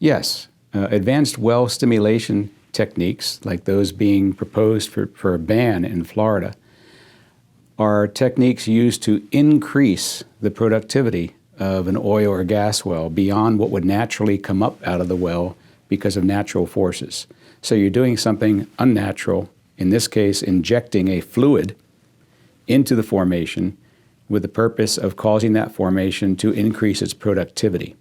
Yes. Advanced well stimulation techniques, like those being proposed for a ban in Florida, are techniques used to increase the productivity of an oil or gas well beyond what would naturally come up out of the well because of natural forces. So you're doing something unnatural, in this case, injecting a fluid into the formation with the purpose of causing that formation to increase its productivity.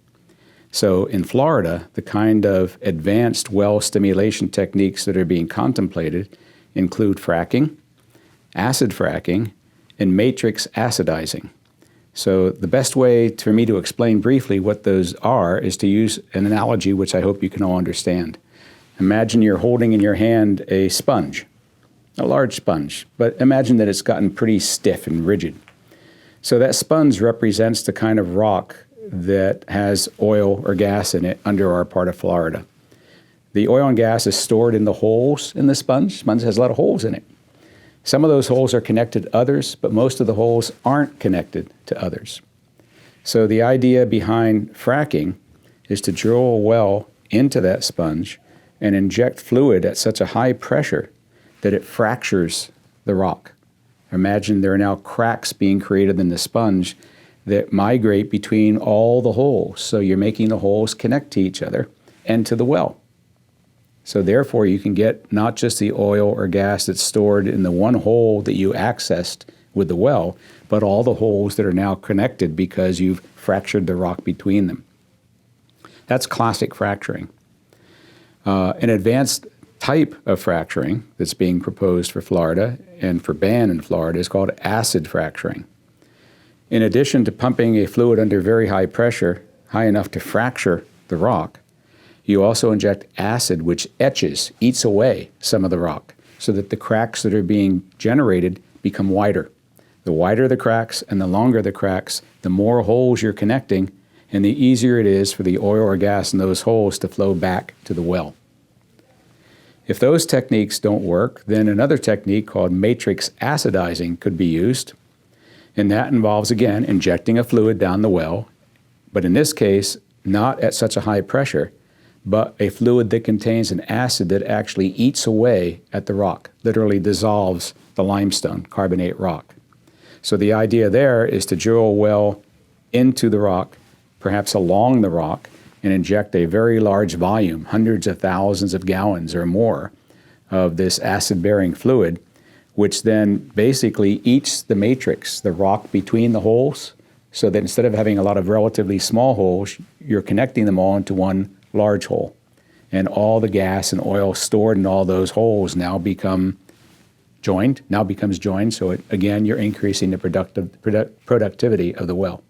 So in Florida, the kind of advanced well stimulation techniques that are being contemplated include fracking, acid fracking, and matrix acidizing. So the best way for me to explain briefly what those are is to use an analogy which I hope you can all understand. Imagine you're holding in your hand a sponge, a large sponge, but imagine that it's gotten pretty stiff and rigid. So that sponge represents the kind of rock that has oil or gas in it under our part of Florida. The oil and gas is stored in the holes in the sponge. Sponge has a lot of holes in it. Some of those holes are connected to others, but most of the holes aren't connected to others. So the idea behind fracking is to drill a well into that sponge and inject fluid at such a high pressure that it fractures the rock. Imagine there are now cracks being created in the sponge that migrate between all the holes. So you're making the holes connect to each other and to the well. So therefore, you can get not just the oil or gas that's stored in the one hole that you accessed with the well, but all the holes that are now connected because you've fractured the rock between them. That's classic fracturing. An advanced type of fracturing that's being proposed for Florida and for ban in Florida is called acid fracturing. In addition to pumping a fluid under very high pressure, high enough to fracture the rock, you also inject acid, which eats away some of the rock, so that the cracks that are being generated become wider. The wider the cracks and the longer the cracks, the more holes you're connecting, and the easier it is for the oil or gas in those holes to flow back to the well. If those techniques don't work, then another technique called matrix acidizing could be used. And that involves, again, injecting a fluid down the well, but in this case, not at such a high pressure, but a fluid that contains an acid that actually eats away at the rock, literally dissolves the limestone, carbonate rock. So the idea there is to drill a well into the rock, perhaps along the rock, and inject a very large volume, hundreds of thousands of gallons or more, of this acid-bearing fluid, which then basically eats the matrix, the rock between the holes, so that instead of having a lot of relatively small holes, you're connecting them all into one large hole. And all the gas and oil stored in all those holes now becomes joined, so again, you're increasing the productivity of the well.